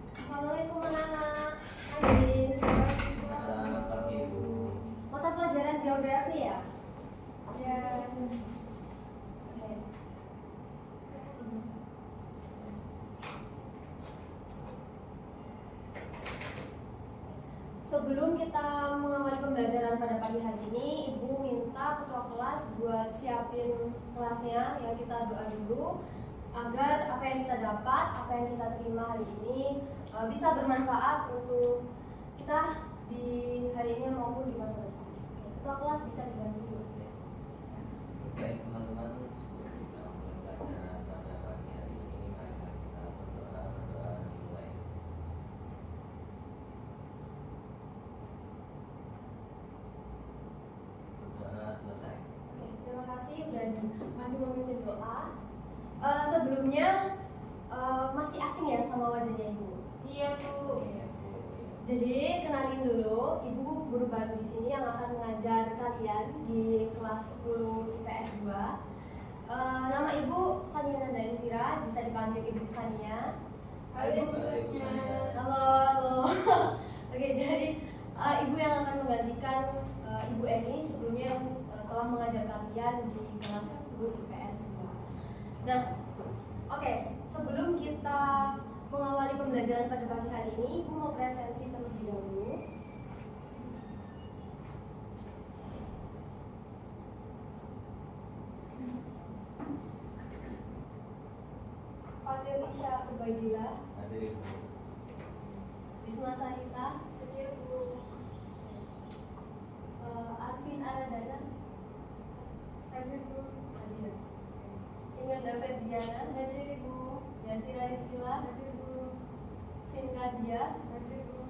Assalamualaikum anak-anak. Pagi. Selamat pagi, Bu. Mata pelajaran geografi ya? Ya. Oke. Sebelum kita mengawali pembelajaran pada pagi hari ini, Ibu minta ketua kelas buat siapin kelasnya, ya kita doa dulu agar apa yang kita dapat, apa yang kita terima hari ini bisa bermanfaat untuk kita di hari ini maupun di masa depan. Ketua kelas bisa dibantu dulu. Baik teman-teman, sebelum kita mulai pelajaran pada pagi hari ini, mari kita berdoa dimulai. Berdoa selesai. Oke, terima kasih udah dibantu memimpin doa. Sebelumnya masih asing ya sama wajahnya Ibu. Iya, Bu. Iya, Bu. Jadi kenalin dulu, Ibu guru baru di sini yang akan mengajar kalian di kelas 10 IPS 2. Nama Ibu Sania Nanda Elvira, bisa dipanggil Ibu Sania. Halo, Ibu. Bu Sania. Halo, halo. Oke, jadi Ibu yang akan menggantikan Ibu Eni sebelumnya yang telah mengajar kalian di kelas 10 IPS 2. Nah, oke, sebelum kita mengawali pembelajaran pada pagi hari ini, Ibu mau presensi terlebih dahulu. Fatilisha Ubaidillah, Hadir, Bu. Bisma Sarita, Iya, Bu. Arvin Anadana, Hadir, Bu. Hadir. Imelda Ferdiana, Hadir, Bu. Yasira Rizkila, Hadir, Bu. Vinka Dia, Hadir, Bu.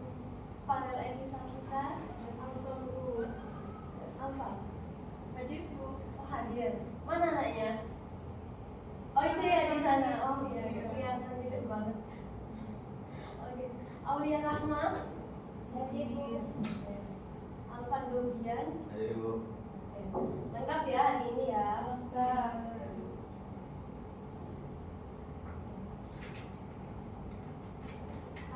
Farel Eni Safita, Alfa, Bu. Alfa. Hadir, Bu. Oh, hadir. Mana anaknya? Oh, itu ya di sana. Oh iya, kelihatan gitu banget. Oke. Aulia Rahma, Hadir, Bu. Alvan Dobian. Hadir, Bu. Lengkap ya hari ini ya. Lengkap. Hadir, Bu.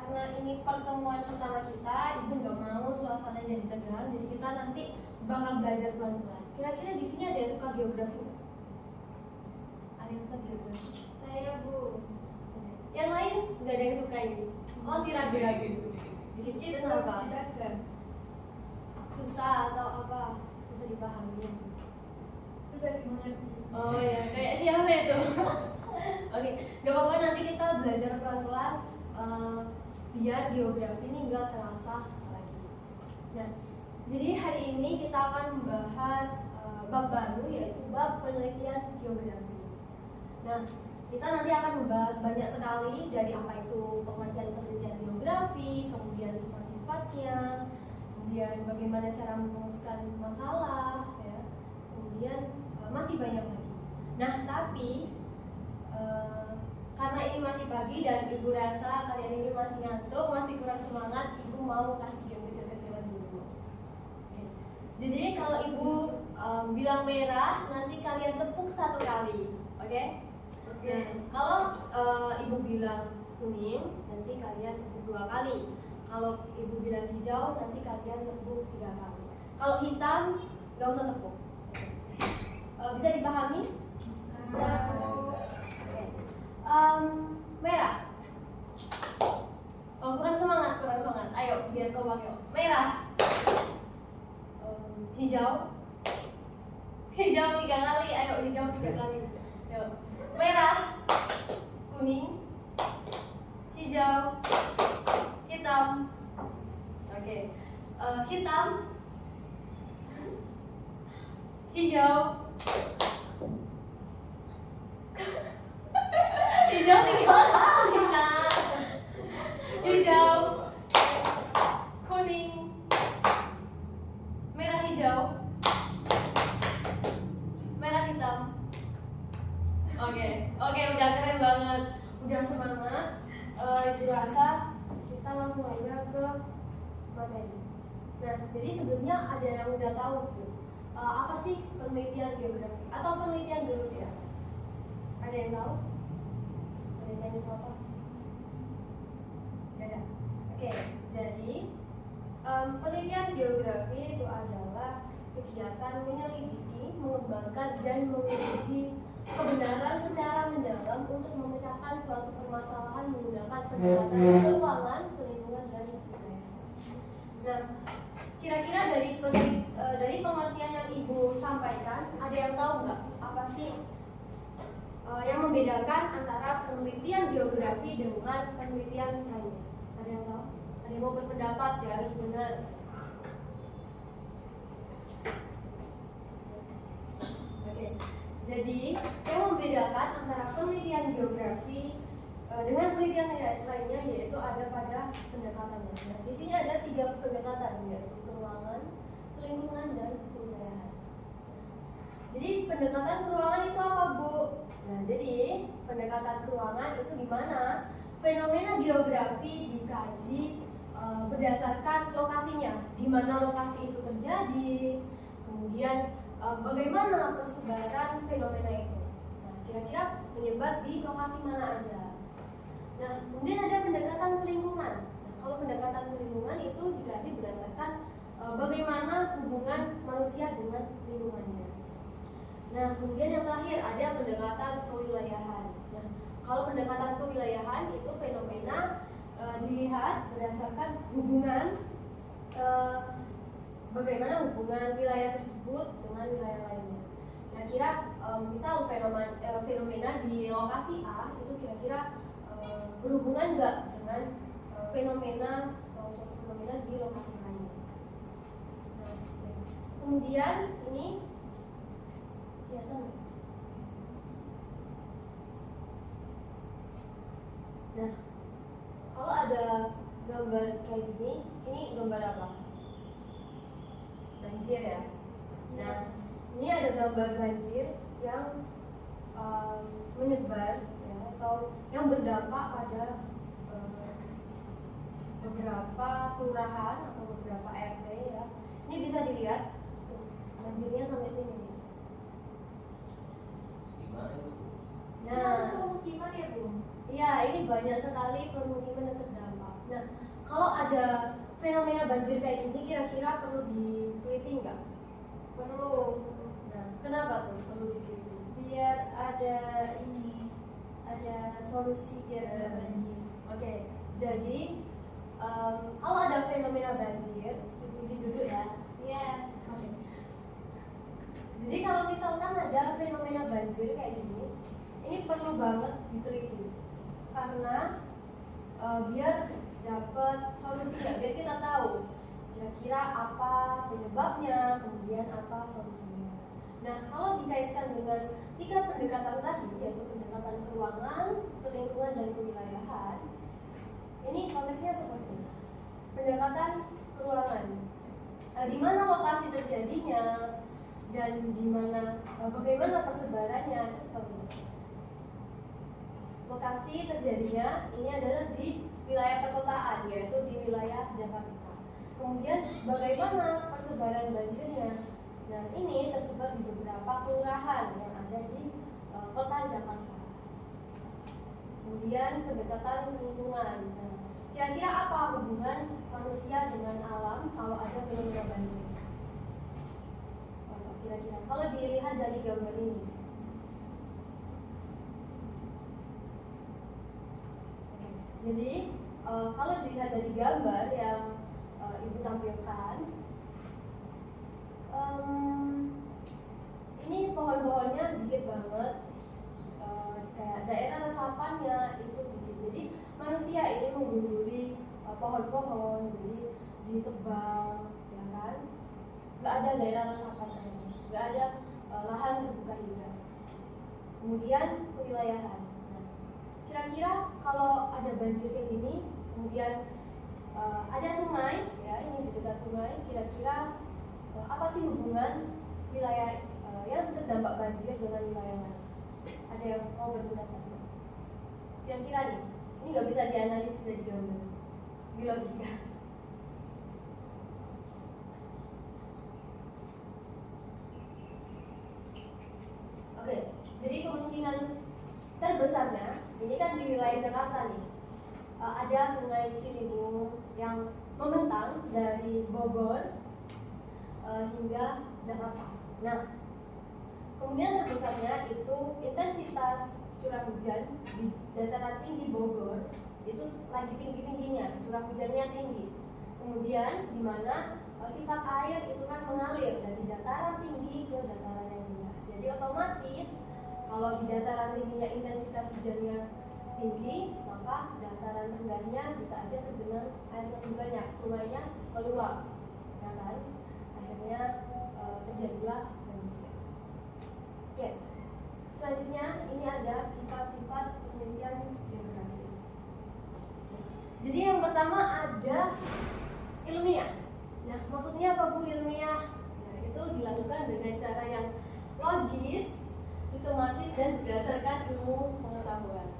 Karena ini pertemuan pertama kita, Ibu nggak mau suasana jadi tegang, jadi kita nanti bakal belajar pelan-pelan. Kira-kira di sini ada yang suka geografi nggak? Ada yang suka geografi? Saya, Bu. Yang lain nggak ada yang suka ini. Oh, si ragu-ragu. Dikit-dikit kenapa? Baca. Susah atau apa? Susah dipahami. Susah dimengerti. Oh ya, kayak siapa itu? Oke, nggak apa-apa, nanti kita belajar pelan-pelan biar geografi ini nggak terasa susah lagi. Nah, jadi hari ini kita akan membahas bab baru, yaitu bab penelitian geografi. Nah, kita nanti akan membahas banyak sekali dari apa itu penelitian geografi, kemudian sifat-sifatnya, kemudian bagaimana cara merumuskan masalah, ya, kemudian masih banyak lagi. Nah, tapi karena ini masih pagi dan Ibu rasa kalian ini masih ngantuk, masih kurang semangat, Ibu mau kasih game kecil-kecilan dulu. Oke. Jadi kalau Ibu bilang merah, nanti kalian tepuk satu kali, oke? Oke. Nah, kalau Ibu bilang kuning, nanti kalian tepuk 2 kali. Kalau Ibu bilang hijau, nanti kalian tepuk 3 kali. Kalau hitam, nggak usah tepuk. Bisa dipahami? Bisa, Bu. Merah. Oh, kurang semangat. Ayo, biar kompak yuk. Merah. Hijau. Hijau 3 kali. Ayo, hijau 3 kali. Yuk. Merah. Kuning. Hijau. Hitam. Oke. Hitam. Hijau. Hijau 3 kali, Nak. Hijau. Kuning. Merah hijau. Merah hitam. Oke, udah keren banget. Udah semangat. Ibu rasa kita langsung aja ke materi. Nah, jadi sebelumnya ada yang udah tahu Bu, apa sih penelitian geografi? Atau penelitian dulu ya? Ada yang tahu? Penelitian itu apa? Gak ada. Oke, jadi penelitian geografi itu adalah kegiatan menyelidiki, mengembangkan, dan menguji kebenaran secara mendalam untuk memecahkan suatu permasalahan menggunakan pendekatan keuangan, lingkungan, dan budaya. Nah, kira-kira dari pengertian yang Ibu sampaikan, ada yang tahu nggak apa sih yang membedakan antara penelitian geografi dengan penelitian lainnya? Ada yang tahu? Ada yang mau berpendapat? Ya harus benar. Oke, jadi yang membedakan antara penelitian geografi dengan penelitian lainnya yaitu ada pada pendekatannya. Nah, di sini ada 3 pendekatan yaitu keuangan, lingkungan, dan kewilayahan. Jadi pendekatan keuangan itu apa, Bu? Nah, jadi pendekatan keuangan itu di mana fenomena geografi dikaji berdasarkan lokasinya, di mana lokasi itu terjadi, kemudian bagaimana persebaran fenomena itu. Nah, kira-kira menyebar di lokasi mana aja. Nah, kemudian ada pendekatan ke lingkungan. Nah, kalau pendekatan ke lingkungan itu dikaji berdasarkan bagaimana hubungan manusia dengan lingkungannya. Nah, kemudian yang terakhir ada pendekatan kewilayahan. Nah, kalau pendekatan kewilayahan itu fenomena dilihat berdasarkan hubungan bagaimana hubungan wilayah tersebut dengan wilayah lainnya. Kira-kira misal fenomena di lokasi A itu kira-kira berhubungan nggak dengan fenomena atau suatu fenomena di lokasi lain. Nah, kemudian ini kelihatan nggak? Nah, kalau ada gambar kayak gini, ini gambar apa? Banjir ya. Nah, ini ada gambar banjir yang menyebar ya, atau yang berdampak pada beberapa kelurahan atau beberapa RT ya. Ini bisa dilihat banjirnya sampai sini. Gimana itu, Bu? Nah, masuk pemukiman ya, Bu? iya, ini banyak sekali permukiman yang terdampak. Nah, kalau ada fenomena banjir kayak gini, kira-kira perlu diteliti nggak? Perlu. Nah, kenapa tuh perlu diteliti? Biar ada solusi biar nggak banjir. Oke, jadi kalau ada fenomena banjir, izin duduk ya. Iya. Oke. Jadi kalau misalkan ada fenomena banjir kayak gini, ini perlu banget diteliti karena biar dapat solusinya, biar kita tahu kira-kira apa penyebabnya, kemudian apa solusinya. Nah, kalau dikaitkan dengan 3 pendekatan tadi, yaitu pendekatan keuangan, lingkungan, dan kewilayahan, ini konteksnya seperti ini. Pendekatan keuangan, di mana lokasi terjadinya dan di mana bagaimana persebarannya itu seperti ini. Lokasi terjadinya ini adalah di wilayah perkotaan, yaitu di wilayah Jakarta. Kemudian bagaimana persebaran banjirnya? Nah, ini tersebar di beberapa kelurahan yang ada di kota Jakarta. Kemudian pendekatan lingkungan. Nah, kira-kira apa hubungan manusia dengan alam kalau ada fenomena banjir? Kira-kira kalau dilihat dari gambar ini. Jadi kalau dilihat dari gambar yang Ibu tampilkan, ini pohon-pohonnya dikit banget, kayak daerah resapannya itu dikit. Jadi manusia ini menggunduli pohon-pohon, jadi ditebang, ya kan? Nggak ada daerah resapan air, nggak ada lahan terbuka hijau. Kemudian kewilayahan. Kira-kira kalau ada banjir kayak gini, kemudian ada sungai, ya ini di dekat sungai, kira-kira apa sih hubungan wilayah yang terdampak banjir dengan wilayah lain? Ada yang mau berpendapat? Kira-kira nih, ini nggak bisa dianalisis dari gambar, di logika. Oke, jadi kemungkinan terbesarnya ini kan di wilayah Jakarta nih. ada Sungai Ciliwung yang membentang dari Bogor hingga Jakarta. Nah, kemudian terbesarnya itu intensitas curah hujan di dataran tinggi Bogor itu lagi tinggi-tingginya, curah hujannya tinggi. Kemudian di mana sifat air itu kan mengalir dari dataran tinggi ke dataran yang rendah. Jadi otomatis kalau di dataran tingginya intensitas hujannya tinggi, maka dataran rendahnya bisa aja tergenang air lebih banyak, sungainya meluap, ya kan? Akhirnya terjadilah banjir. Oke, selanjutnya ini ada sifat-sifat penelitian geografi. Jadi yang pertama ada ilmiah. Nah, maksudnya apa Bu ilmiah? Nah, itu dilakukan dengan cara yang logis, sistematis, dan berdasarkan ilmu pengetahuan.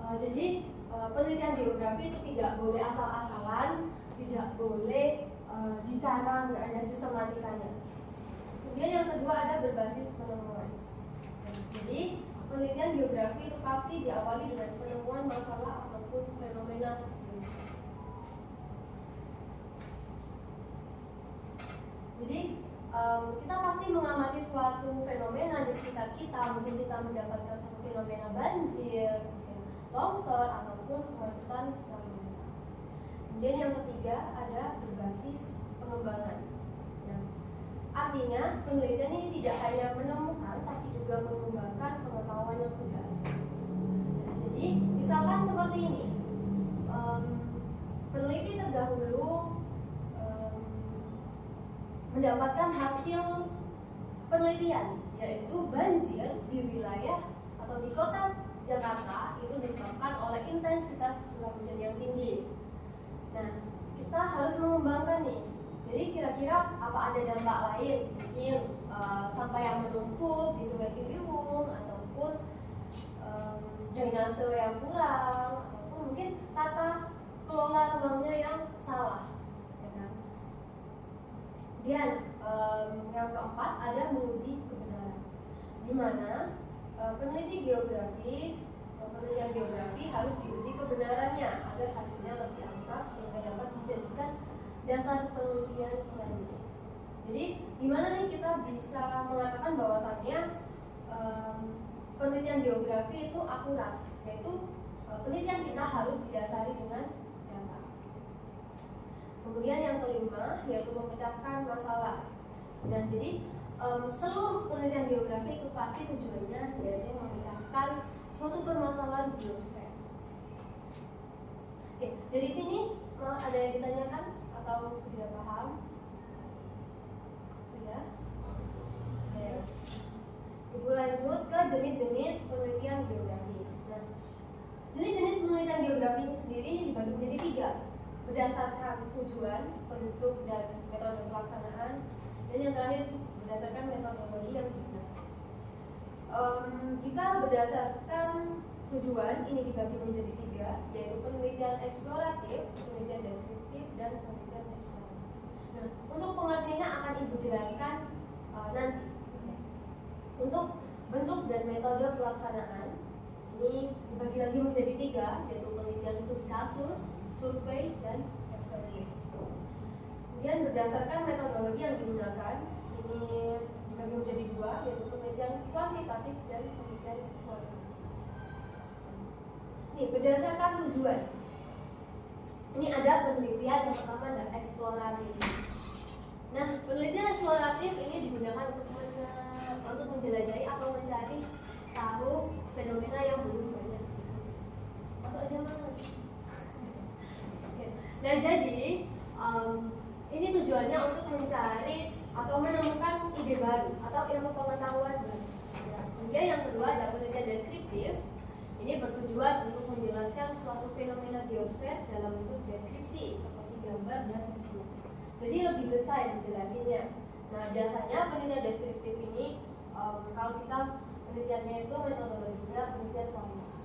Jadi penelitian geografi itu tidak boleh asal-asalan, tidak boleh dikarang, nggak ada sistematikanya. Kemudian yang kedua ada berbasis penemuan. Jadi penelitian geografi itu pasti diawali dengan penemuan masalah ataupun fenomena. Jadi kita pasti mengamati suatu fenomena di sekitar kita. Mungkin kita mendapatkan suatu fenomena banjir, longsor, ataupun kemacetan lalu lintas. Kemudian yang ketiga ada berbasis pengembangan. Nah, artinya penelitian ini tidak hanya menemukan, tapi juga mengembangkan pengetahuan yang sudah ada. Jadi misalkan seperti ini, peneliti terdahulu mendapatkan hasil penelitian, yaitu banjir di wilayah atau di kota Jakarta itu disebabkan oleh intensitas curah hujan yang tinggi. Nah, kita harus mengembangkan nih. Jadi kira-kira apa ada dampak lain? Mungkin sampah yang menumpuk di Sungai Ciliwung, ataupun drainase yang kurang, ataupun mungkin tata kelola ruangnya yang salah. Kemudian yang keempat ada menguji kebenaran, di mana penelitian geografi harus diuji kebenarannya agar hasilnya lebih akurat sehingga dapat dijadikan dasar penelitian selanjutnya. Jadi gimana nih kita bisa mengatakan bahwasannya penelitian geografi itu akurat, yaitu penelitian kita harus didasari dengan data. Kemudian yang kelima yaitu memecahkan masalah. Nah, jadi seluruh penelitian geografi itu pasti tujuannya yaitu memecahkan suatu permasalahan biosfer. Oke, dari sini ada yang ditanyakan atau sudah paham? Sudah? Oke. Ibu lanjut ke jenis-jenis penelitian geografi. Nah, jenis-jenis penelitian geografi sendiri dibagi menjadi 3. Berdasarkan tujuan, bentuk, dan metode pelaksanaan, dan yang terakhir berdasarkan metodologi yang digunakan. Jika berdasarkan tujuan, ini dibagi menjadi 3, yaitu penelitian eksploratif, penelitian deskriptif, dan penelitian eksploratif. Nah, untuk pengertiannya akan Ibu jelaskan nanti. Untuk bentuk dan metode pelaksanaan, ini dibagi lagi menjadi 3, yaitu penelitian studi kasus, survei, dan eksperimen. Kemudian berdasarkan metodologi yang digunakan, ini dibagi menjadi 2, yaitu penelitian kuantitatif dan penelitian kualitatif. Ini berdasarkan tujuan. Ini ada penelitian yang pertama ada eksploratif. Nah, penelitian eksploratif ini digunakan untuk menjelajahi atau mencari tahu fenomena yang belum banyak. Masuk aja Mas. Nah, jadi ini tujuannya untuk mencari atau menemukan ide baru atau ilmu pengetahuan baru. Ya. Kemudian yang kedua ada penelitian deskriptif. Ini bertujuan untuk menjelaskan suatu fenomena geosfer dalam bentuk deskripsi seperti gambar dan video. Jadi lebih detail dijelasinnya. Nah, biasanya penelitian deskriptif ini kalau kita penelitiannya itu metodologinya penelitian kualitatif.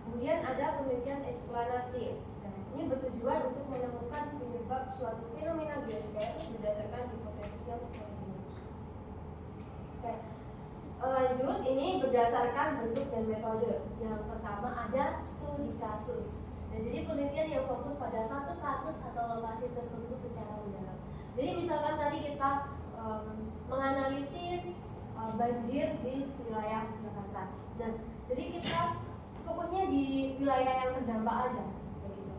Kemudian ada penelitian eksplanatif. Nah, ini bertujuan untuk menemukan penyebab suatu fenomena geosfer berdasarkan hipotesis yang telah dirumuskan. Oke. Lanjut, ini berdasarkan bentuk dan metode. Yang pertama ada studi kasus. Nah, jadi penelitian yang fokus pada satu kasus atau lokasi tertentu secara mendalam. Jadi misalkan tadi kita menganalisis banjir di wilayah Jakarta. Nah, jadi kita fokusnya di wilayah yang terdampak aja, begitu.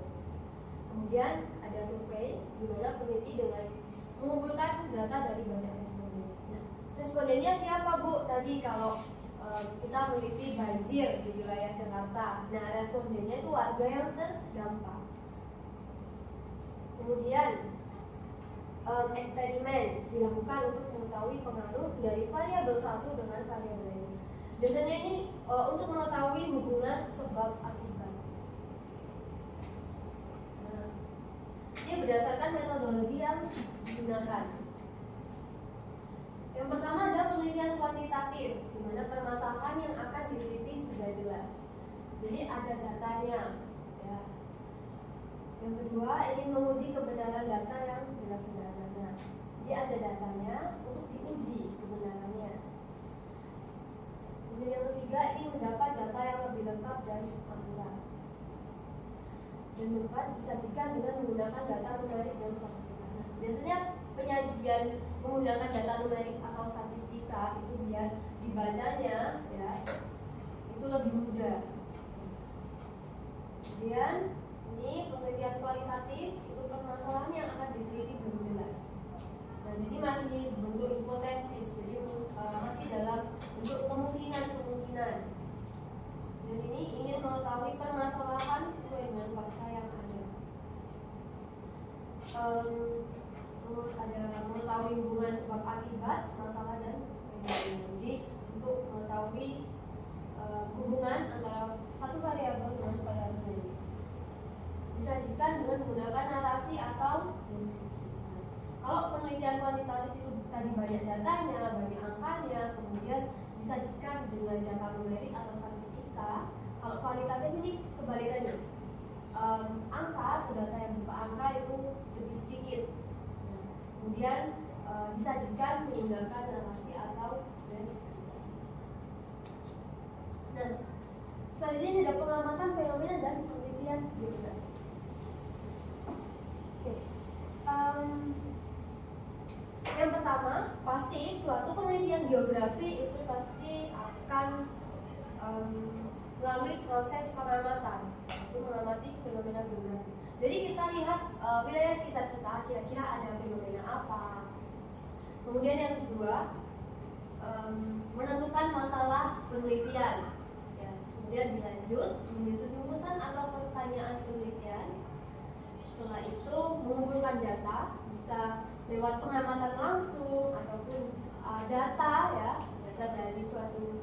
Kemudian ada survei di mana peneliti dengan mengumpulkan data dari banyak responden. Nah, respondennya siapa, Bu? Tadi kalau kita meneliti banjir di wilayah Jakarta. Nah, respondennya itu warga yang terdampak. Kemudian eksperimen dilakukan untuk mengetahui pengaruh dari variabel satu dengan variabel lain. Biasanya ini untuk mengetahui hubungan sebab akibat. Nah, ini berdasarkan metodologi yang digunakan. Yang pertama ada penelitian kuantitatif, di mana permasalahan yang akan diteliti sudah jelas. Jadi ada datanya. Ya. Yang kedua ingin menguji kebenaran data yang jelas sudah ada. Nah, jadi ada datanya untuk diuji kebenarannya. Kemudian yang ketiga ingin mendapat data yang lebih lengkap dan akurat. Dan keempat disajikan dengan menggunakan data numerik dan statistika. Nah, biasanya penyajian menggunakan data numerik atau statistika itu biar dibacanya ya itu lebih mudah. Kemudian ini penelitian kualitatif itu permasalahan yang akan diteliti belum jelas. Nah, jadi masih bentuk hipotesis, jadi masih dalam bentuk kemungkinan. Dan ini ingin mengetahui permasalahan sesuai dengan fakta yang ada. Terus ada mengetahui hubungan sebab akibat masalah dan fenomena. Jadi untuk mengetahui hubungan antara satu variabel dengan variabel lain disajikan dengan menggunakan narasi atau deskripsi. Kalau penelitian kuantitatif itu tadi banyak datanya, banyak angkanya, kemudian disajikan dengan data numerik atau statistika. Kalau kualitatif ini kebalikannya, angka atau data yang berupa angka itu lebih sedikit. Kemudian disajikan menggunakan narasi atau deskripsi. Nah, selanjutnya ada pengamatan fenomena dan penelitian geografi. Oke. Yang pertama, pasti suatu penelitian geografi itu pasti akan melalui proses pengamatan, itu mengamati fenomena geografi. Jadi kita lihat wilayah sekitar kita, kira-kira ada fenomena apa. Kemudian yang kedua, menentukan masalah penelitian. Ya, kemudian dilanjut menyusun rumusan atau pertanyaan penelitian. Setelah itu mengumpulkan data, bisa lewat pengamatan langsung ataupun data ya, data dari suatu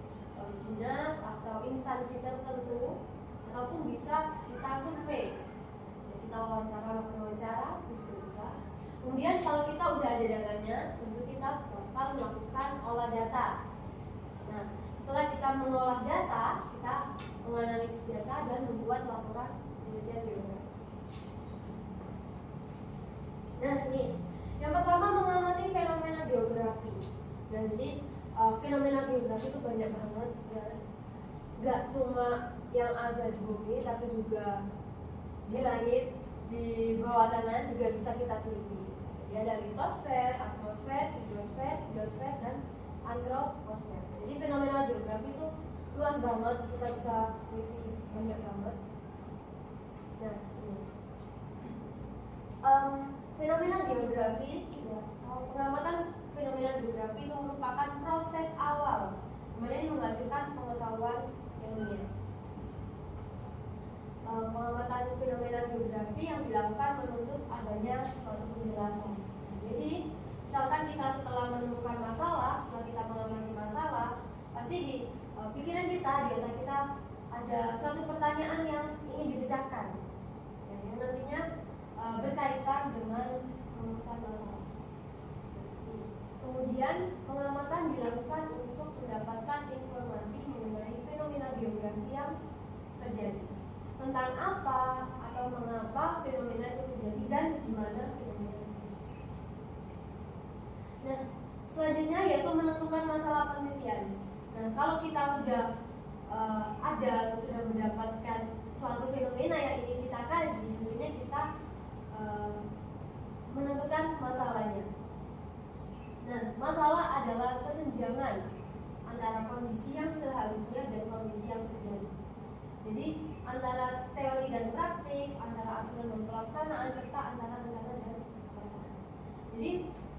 dinas atau instansi tertentu, ataupun bisa kita survei. Ya, kita wawancara itu juga bisa. Kemudian kalau kita udah ada datanya, tentu kita bakal melakukan olah data. Nah, setelah kita mengolah data, kita menganalisis data dan membuat laporan penelitian geografi. Nah, ini yang pertama mengamati fenomena geografi. Dan jadi fenomena geografi itu banyak banget ya. Gak cuma yang ada di bumi, tapi juga di langit, di bawah tanah juga bisa kita teliti. Jadi ada litosfer, atmosfer, hidrosfer, geosfer, dan antroposfer. Jadi fenomena geografi itu luas banget, kita bisa teliti banyak banget. Nah, ini fenomena geografi ya, pengamatan fenomena geografi itu merupakan proses awal kemudian menghasilkan pengetahuan ilmiah. Pengamatan fenomena geografi yang dilakukan menuntut adanya suatu penjelasan. Jadi misalkan kita setelah menemukan masalah, setelah kita mengamati masalah, pasti di pikiran kita, di otak kita ada suatu pertanyaan yang ingin dipecahkan ya, yang nantinya berkaitan dengan rumusan masalah. Kemudian pengamatan dilakukan untuk mendapatkan informasi mengenai fenomena geografi yang terjadi, tentang apa atau mengapa fenomena itu terjadi dan di mana fenomena itu terjadi. Nah, selanjutnya yaitu menentukan masalah penelitian. Nah, kalau kita sudah ada atau sudah mendapatkan suatu fenomena yang ingin kita kaji, sebenarnya kita menentukan masalahnya. Nah, masalah adalah kesenjangan antara kondisi yang seharusnya dan kondisi yang terjadi. Jadi antara teori dan praktik, antara aturan dan pelaksanaan, serta antara rencana dan pelaksanaan. Jadi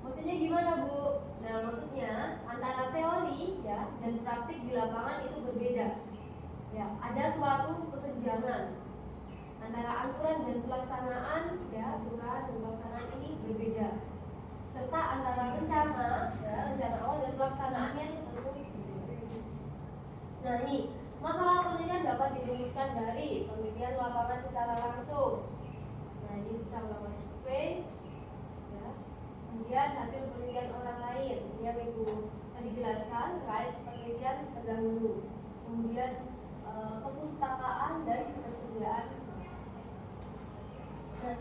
maksudnya gimana, Bu? Nah, maksudnya antara teori ya dan praktik di lapangan itu berbeda. Ya, ada suatu kesenjangan antara aturan dan pelaksanaan, ya, aturan dan pelaksanaan ini berbeda. Serta antara rencana, ya, rencana awal dan pelaksanaannya itu tentu berbeda. Nah, ini masalah penelitian dapat dirumuskan dari penelitian lapangan secara langsung. Nah, ini bisa melakukan survei, ya. Kemudian hasil penelitian orang lain yang Ibu tadi jelaskan terkait penelitian terdahulu. Kemudian kepustakaan dan ketersediaan. Nah,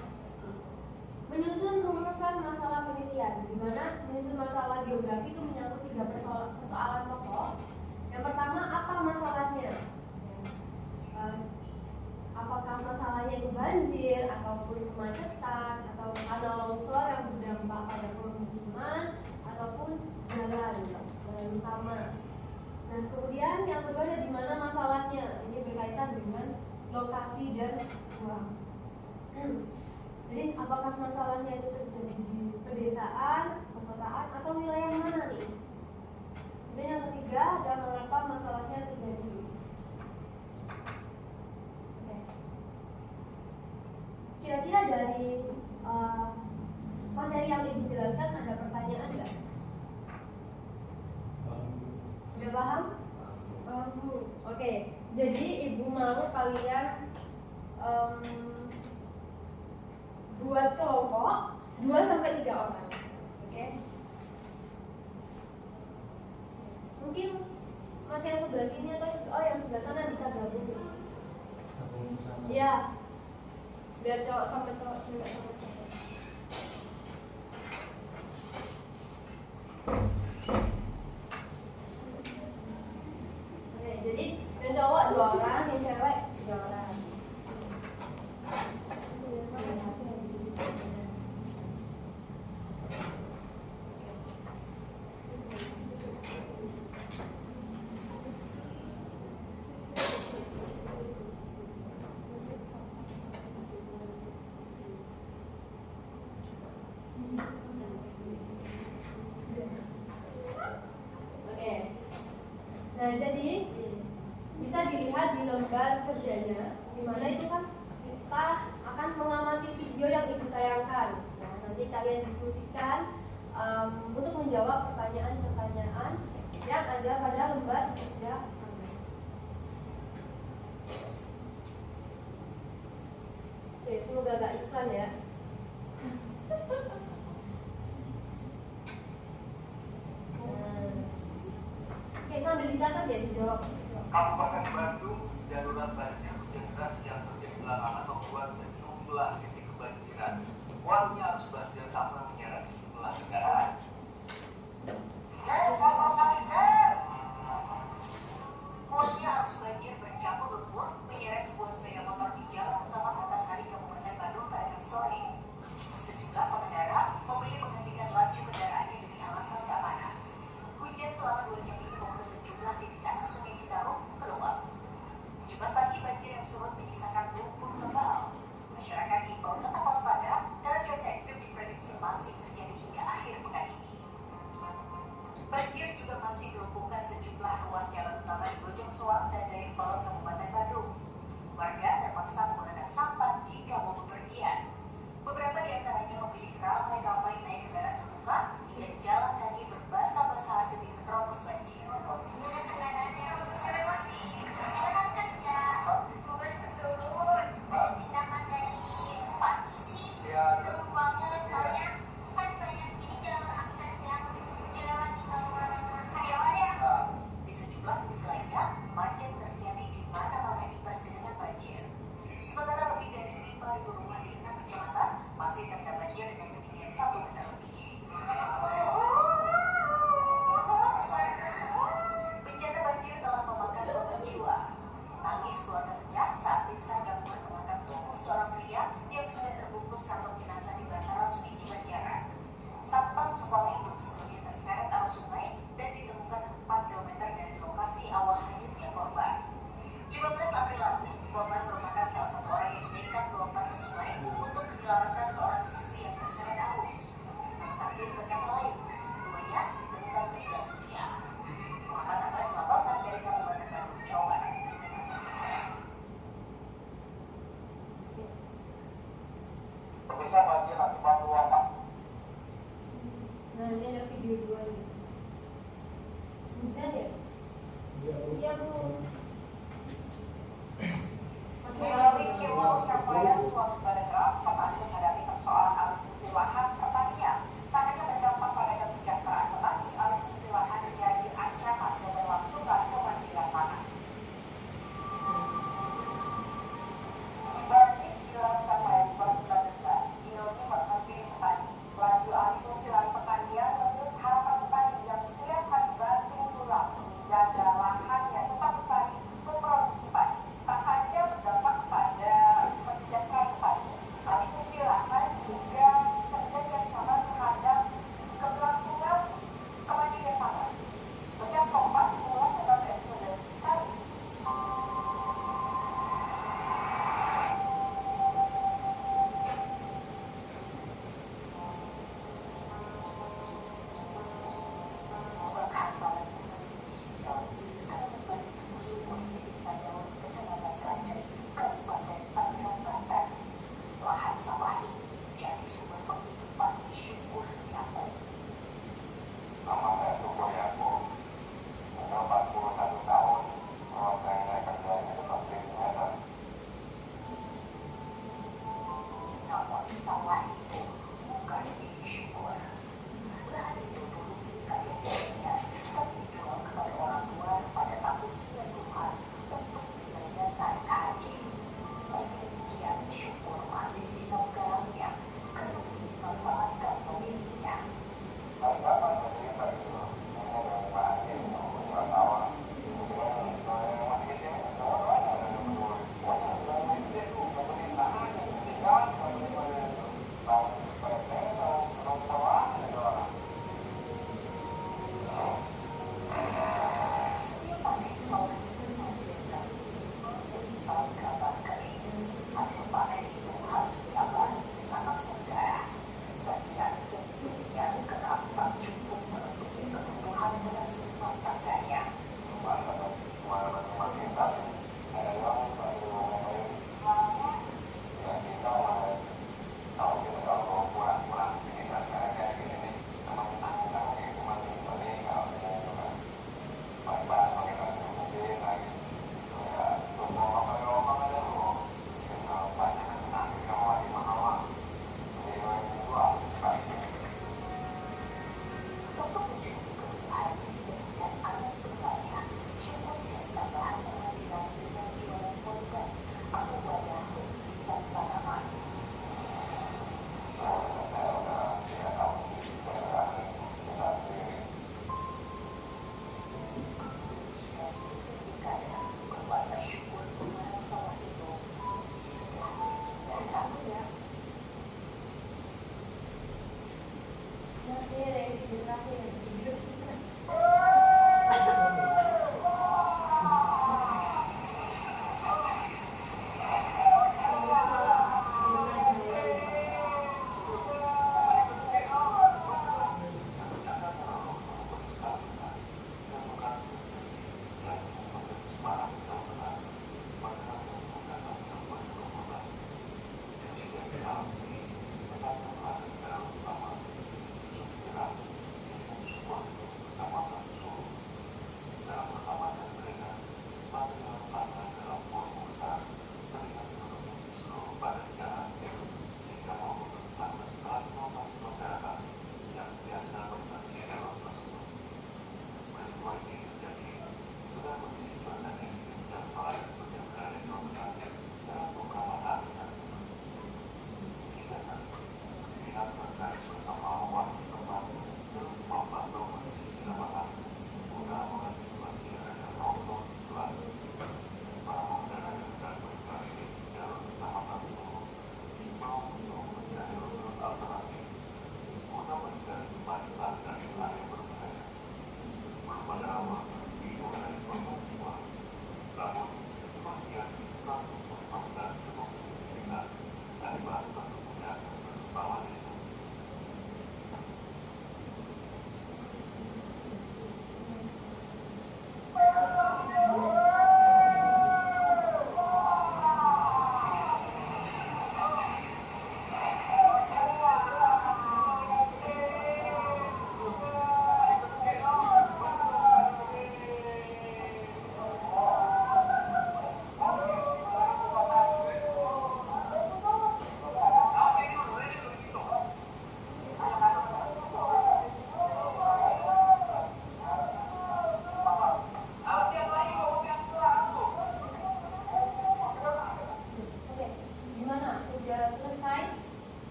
menyusun rumusan masalah penelitian, di mana menyusun masalah geografi itu menyangkut 3 persoalan pokok. Yang pertama, apa masalahnya? Apakah masalahnya itu banjir, ataupun kemacetan, atau tanah longsor yang berdampak pada pemukiman, ataupun jalan utama. Nah, kemudian yang kedua, di mana masalahnya? Ini berkaitan dengan lokasi dan ruang. Jadi, apakah masalahnya itu terjadi di pedesaan, perkotaan, atau wilayah mana nih? Kemudian yang ketiga, ada mengapa masalahnya terjadi. Oke. Kira-kira dari materi yang Ibu jelaskan ada pertanyaan nggak? Udah paham? Paham, Bu. Oke. Jadi Ibu mau kalian buat kelompok 2-3 orang. Oke. Mungkin masih yang sebelah sini atau yang sebelah sana bisa gabung. Gabung sama. Iya. Biar cowok sampai cowok juga sama cowok. Oke, jadi yang cowok 2 orang, yang cewek 3 orang. Nah, jadi bisa dilihat di lembar kerjanya, di mana itu kan kita akan mengamati video yang Ibu tayangkan. Nah, nanti kalian diskusikan untuk menjawab pertanyaan-pertanyaan yang ada pada lembar kerja. Oke, semoga gak iklan ya. Oke, sambil dicatat ya, dijawab. Kabupaten Bandung darurat banjir hujan deras yang terjadi belakangan membuat sejumlah titik kebanjiran. Warga harus banjir sampai menyeret sejumlah kendaraan. Warga harus banjir bercampur lumpur menyeret sebuah sepeda motor di Jalan Utama Antasari, Kabupaten Bandung pada Kamis sore. Sejumlah pengendara memilih menghentikan laju kendaraannya demi alasan keamanan. Hujan selama 2 jam ini membuat sejumlah titik anak Sungai Citarum meluap. Jumat pagi banjir yang surut menyisakan lumpur tebal. Masyarakat diimbau tetap waspada karena cuaca ekstrim diprediksi masih terjadi hingga akhir pekan ini. bisa bagi lagi bantu apa? Nah ini ada video 2 nih. Bisa ya? Iya Bu. Melalui kilau capaian swasembada keras, petani menghadapi persoalan alih fungsi lahan pertanian. Tak hanya berdampak pada kesejahteraan petani, alih fungsi lahan menjadi ancaman keberlangsungan kemandirian pangan. Dibanding kilau capaian swasembada keras, Indomie menghantui petani. Laju alih fungsi lahan pertanian menembus harapan petani yang setiap hari banting tulang menjaga lahan yang tetap lestari memproduksi padi. Tak hanya berdampak pada kesejahteraan petani, alih fungsi lahan juga menjadi ancaman terhadap keberlangsungan kemandirian pangan. Sejak Kompas mulai tentang episode kali. Berhambaran menjadi hijau karena berbagi tumbuh subur di Desa Daun, Kecamatan Klanceng, Kabupaten Tangerang, Banten. Lahan sawah ini menjadi sumber penghidupan Syukur Yaakub. Nama saya Syukur Yaakub. Sudah 41 tahun. Kalau saya kerjanya seperti biasa. Namun sawah itu bukan milik Syukur. Lahan itu dulu milik kakek neneknya, tapi dijual kepada orang tua pada tahun 90-an untuk biaya naik haji. Meski demikian, Syukur masih bisa menggarapnya karena ingin memanfaatkan pemiliknya. Tapi kapan cerita itu? Ini dari Pak Haji, umur 2 tahun. Kemudian saya masih kecil, semuanya ada yang peduli. Wajah saya gede tuh, pemerintahan yang tinggal, pemerintahan itu. Tahun PT, tahun sawah, ada orang. Setiap panen sawah itu menghasilkan 5 kuintal gabah kering. Hasil panen itu harus diabadi ke sanak saudara. Bagian untuknya kerap tak cukup memenuhi kebutuhan beras rumah tangganya. Mantap, malah kita. Saya bilang, ya kita tahu kita kalau pulang kita sekarang kayak gini nih, emang tanggung kayak cuma beli kalau kita juga baik-baik pakai nasi mungkin lagi. Ya, tunggu ngomong aja dulu. Kita banyak nanti kalau lagi mahal, jadi itu sekali. Untuk mencukupi kebutuhan istri dan anak keduanya, Syukur mencari tambahan penghasilan dengan jualan politik atau wadah pembibitan tanaman. Saya udah 3 tahun bergerak usaha sendiri. Dan pilkada keluarga Syukur mengarang sawah itu meski sudah berpindah tahunnya. Nah ini ada yang video terakhir. Video. Kita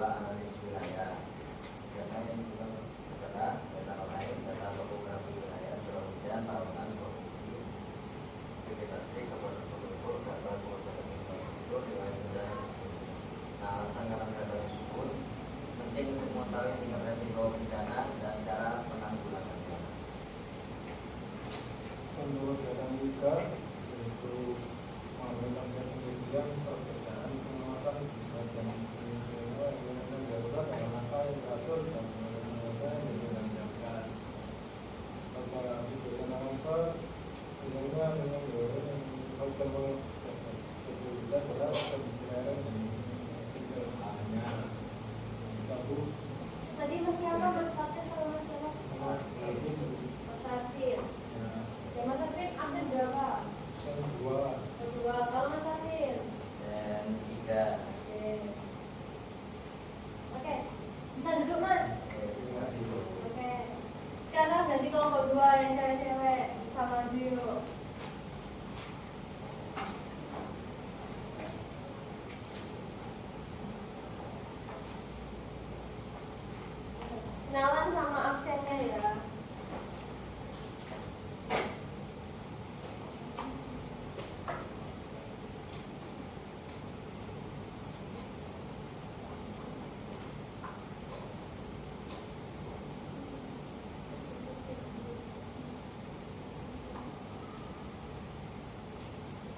adalah analis wilayah. Biasanya ini juga adalah data lain, data topografi wilayah, curah hujan, tahunan, provinsi, vegetasi, kabupaten penduduk, data kualitas infrastruktur, wilayah udara. Nah, alasan karena data tersebut penting untuk mengetahui tingkat resiko bencana dan cara penanggulangannya. Menurut data juga yaitu melakukan penelitian perbedaan pengamatan bisa dan darurat dalam langkah yang teratur dan penelitian yang dilancarkan. Topografi bencana longsor sebenarnya dengan dorong yang menyebabkan kesulitan berat kondisi lereng dan tidak hanya satu Tadi masih apa Mas Fatir sama Mas siapa? sama ini Mas Fatir. ya Ya Mas Fatir absen berapa? yang dua. Kedua. Kalau Mas Fatir? Dan 3. Oke. Oke. Bisa duduk Mas? Terima kasih. Oke. Sekarang ganti kelompok 2 yang cewek-cewek sama Dio. Kenalan sama absennya ya.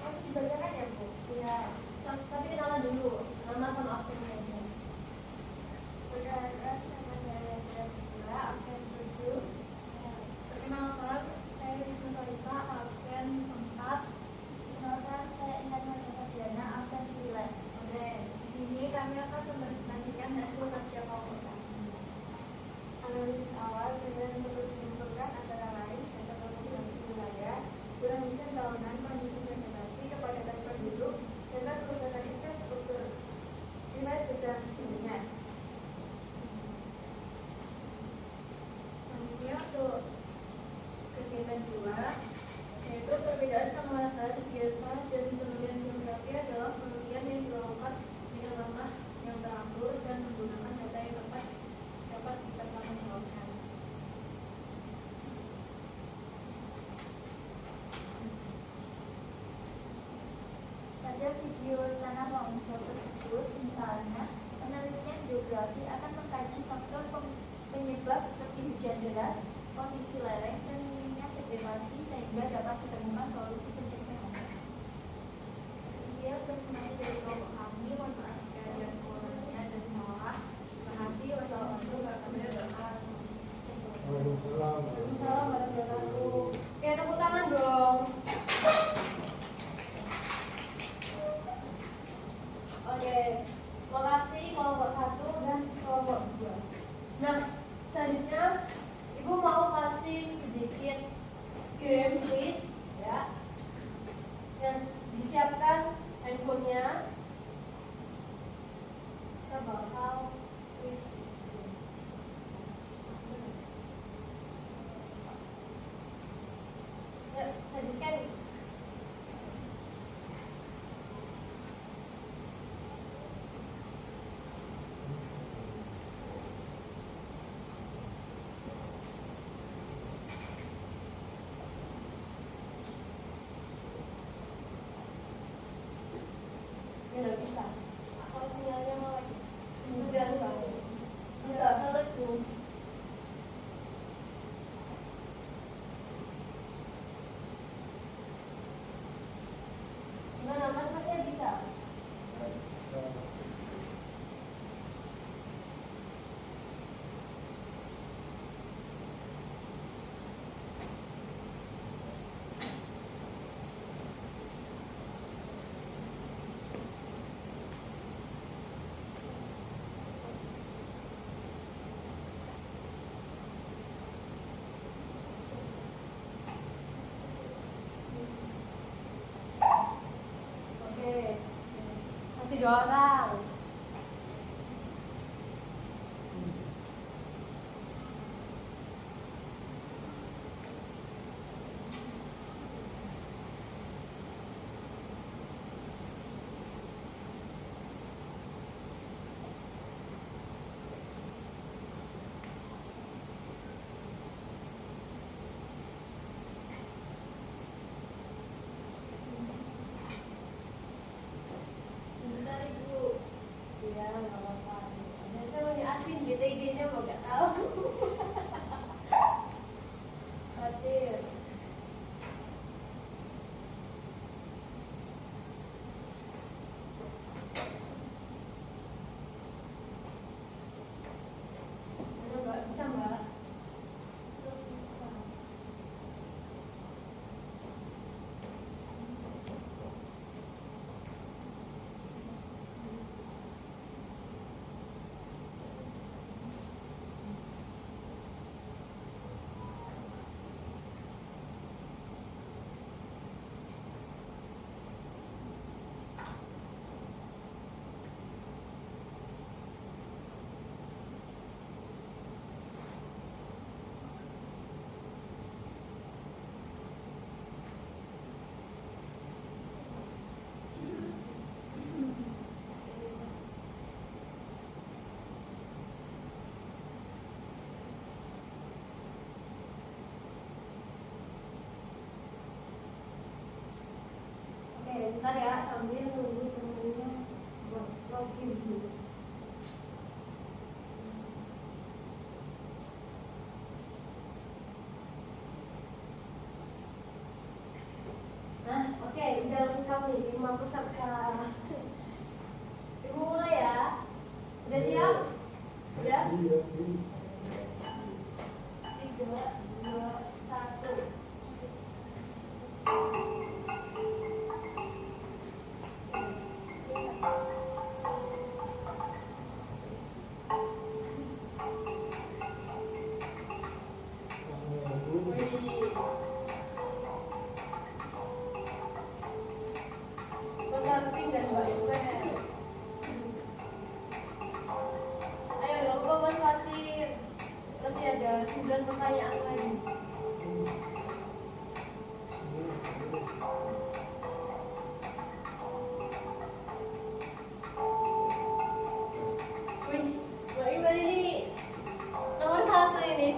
Masih dibacakan ya Bu? Iya. Tapi kenalan dulu. Nama sama absennya aja. Perkenalkan, nama saya Zara Bismillah, absen 7. Perkenalkan, saya Wisnu Salita, absen 4. Perkenalkan, saya Intan Mardana Diana, absen 9. Oke, di sini kami akan mempresentasikan hasil kerja kelompok kami. Analisis awal dengan perlu dibentukkan antara lain data topografi wilayah, curah hujan tahunan, kondisi vegetasi, kepadatan penduduk, data kerusakan infrastruktur, riwayat bencana sebelumnya. Selanjutnya untuk kegiatan 2, yaitu perbedaan pengamatan biasa dan penelitian geografi adalah penelitian yang dilakukan dengan langkah yang teratur dan menggunakan data yang dapat dipertanggungjawabkan. Pada video tanah longsor tersebut, misalnya, penelitian geografi akan mengkaji faktor penyebab seperti hujan deras, kondisi lereng, dan minimnya vegetasi sehingga dapat ditemukan solusi pencegahan. Dia personel dari kelompok kami, mohon maaf jika ada kekurangannya dan salah. Terima kasih. Wassalamualaikum warahmatullahi wabarakatuh. Waalaikumsalam. Waalaikumsalam warahmatullahi wabarakatuh. Oke, tepuk tangan dong. Oke, makasih kelompok 1 dan kelompok 2. Nah, selanjutnya Ibu mau kasih sedikit game quiz ya. Dan disiapkan handphonenya. Kita bakal quiz. Ya, saya di-scan. Ya nggak bisa. Kalau sinyalnya mau lagi hujan kali. Enggak, meledu. Gimana Mas? Masnya bisa? Oke. Masih 2 orang. Bentar ya, sambil nunggu temennya buat login dulu. Nah, oke, udah lengkap nih 5 peserta. Ibu mulai ya. Udah siap? Udah? 3, 2, 1. Peserting dan Mbak Ipen. Ayo nggak lupa Mas Fatir. Masih ada 9 pertanyaan lagi. Wih, Mbak Ipen ini nomor 1 ini.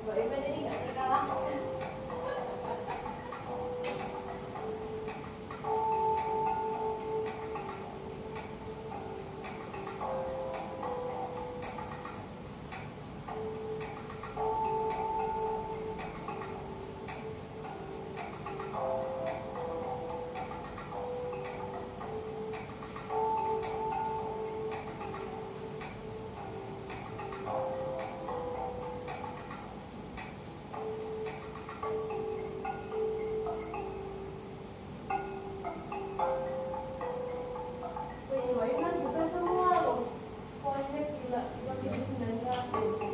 Mbak Ipen ini nggak terkalahkan. Wih, Mbak Ipen bukan semua loh. Poinnya gila, lebih dari 900.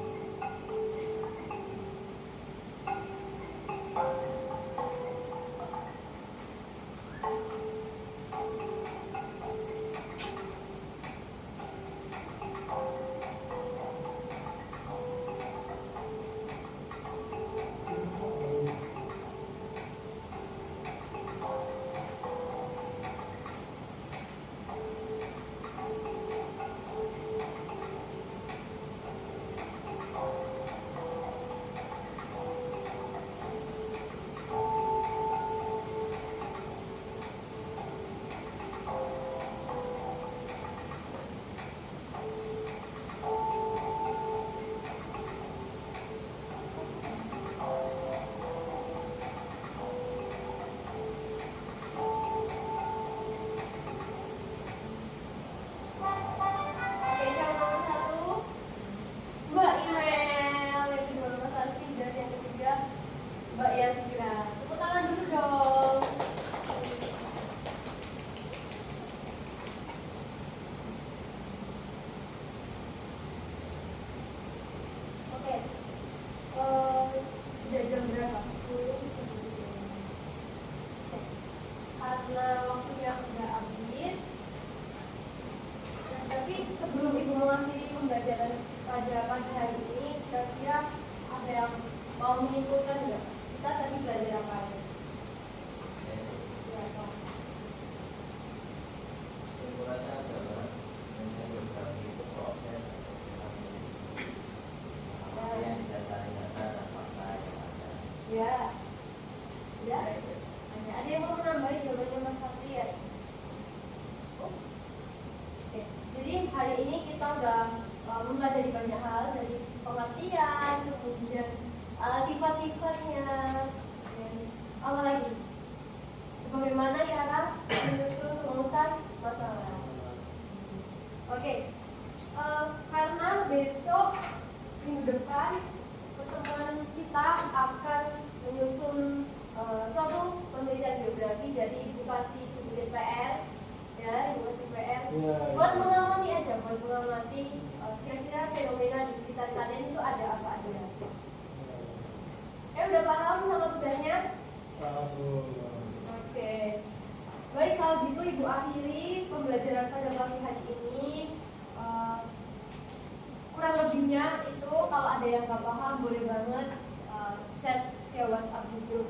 Oke, yang nomor 1 Mbak Imel, yang kedua Mas Alfi, dan yang ketiga Mbak Yasira. Tepuk tangan dulu dong. Oke, udah jam berapa? 10. Karena waktunya udah habis. Nah, tapi sebelum Ibu mengakhiri pembelajaran pada pagi hari ini, kira-kira ada yang mau menyimpulkan nggak? Kita tadi belajar apa aja? Ya, Pak. Kesimpulannya adalah mengenai geografi itu proses yang didasari data dan fakta yang ada. Ya. Ya. Ada yang mau menambahin jawabannya Mas Fatir? Oke. Jadi hari ini kita udah mempelajari banyak hal dari pengertian, kemudian sifat-sifatnya, dan apa lagi? bagaimana cara menyusun rumusan masalah. Oke, karena besok minggu depan pertemuan kita akan menyusun suatu penelitian geografi, jadi ibu kasih sedikit PR, ya, ibu kasih PR buat mengamati aja, buat mengamati kira-kira fenomena di sekitar kalian itu ada apa aja. Udah paham sama tugasnya? Oke. Baik, kalau gitu ibu akhiri pembelajaran pada pagi hari ini. Kurang lebihnya itu kalau ada yang nggak paham boleh banget chat via WhatsApp di grup